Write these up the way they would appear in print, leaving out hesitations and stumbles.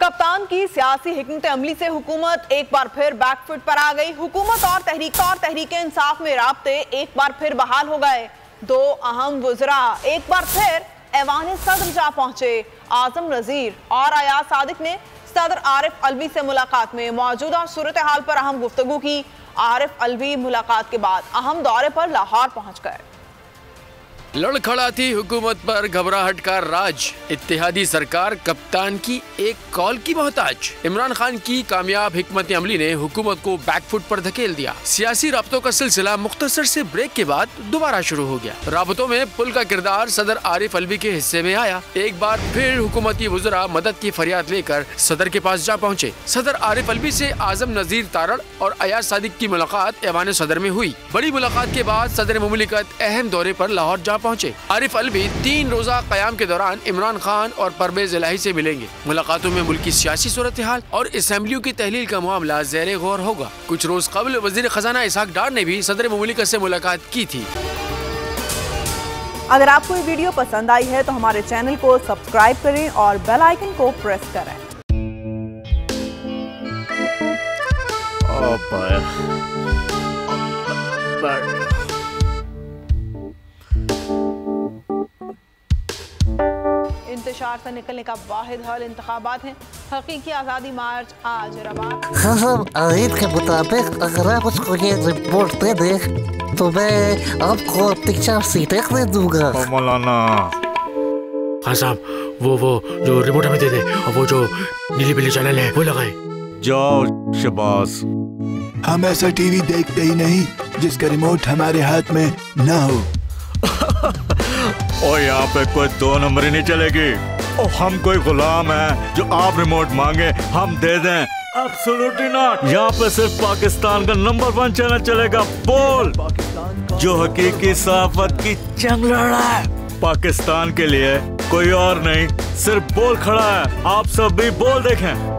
कप्तान की सियासी हिकमत अमली से हुकूमत एक बार फिर बैकफुट पर आ गई। हुकूमत और तहरीक इंसाफ में राब्ते एक बार फिर बहाल हो गए। दो अहम वुज़रा एक बार फिर ऐवान सदर जा पहुंचे। आजम नज़ीर और अयाज सादिक ने सदर आरिफ अलवी से मुलाकात में मौजूदा सूरत हाल पर अहम गुफ्तगू की। आरिफ अलवी मुलाकात के बाद अहम दौरे पर लाहौर पहुंच गए। लड़खड़ाती हुकूमत पर घबराहट का राज। इत्तेहादी सरकार कप्तान की एक कॉल की मोहताज। इमरान खान की कामयाब हिकमत अमली ने हुकूमत को बैकफुट पर धकेल दिया। सियासी राब्तों का सिलसिला मुख्तसर से ब्रेक के बाद दोबारा शुरू हो गया। राब्तों में पुल का किरदार सदर आरिफ अलवी के हिस्से में आया। एक बार फिर हुकूमती वुज़रा मदद की फरियाद लेकर सदर के पास जा पहुँचे। सदर आरिफ अलवी से आजम नज़ीर तारड़ और अयाज सादिक की मुलाकात ऐवान सदर में हुई। बड़ी मुलाकात के बाद सदर मुमलिकत अहम दौरे पर लाहौर जा पहुंचे। आरिफ अलवी 3 रोजा क़याम के दौरान इमरान खान और परवेज इलाही से मिलेंगे। मुलाकातों में मुल्क की सियासी सूरत हाल और असेंबलियों की तहलील का मामला ज़ेरे गौर होगा। कुछ रोज कबल वज़ीर खजाना इसहाक डार ने भी सदर मुमलिकत से मुलाकात की थी। अगर आपको ये वीडियो पसंद आई है तो हमारे चैनल को सब्सक्राइब करें और बेल आइकन को प्रेस करें। इंतशार से निकलने का वाहिद हल इंतखाबात हैं। हकीकी आज़ादी मार्च आज रवात। खसम आयत के मुताबिक अगर आप उसको ये रिपोर्ट दे दें तो मैं आपको 3-4 सीटें दे दूंगा। मौलाना हाँ साहब, वो जो रिपोर्ट हमें दे दे और वो जो नीली पीली चैनल है वो लगाए। जाओ शबाज। हम ऐसा टीवी देखते ही नहीं जिसका रिमोट हमारे हाथ में ना हो। और यहाँ पे कोई 2 नंबर ही नहीं चलेगी। और हम कोई गुलाम है जो आप रिमोट मांगे हम दे दें? Absolutely not. यहाँ पे सिर्फ पाकिस्तान का नंबर 1 चैनल चलेगा, बोल, जो हकीकी सहाफत की जंग लड़ रहा है। पाकिस्तान के लिए कोई और नहीं, सिर्फ बोल खड़ा है। आप सब भी बोल देखें।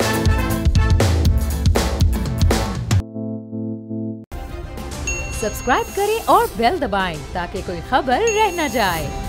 सब्सक्राइब करें और बेल दबाएं ताकि कोई खबर रह न जाए।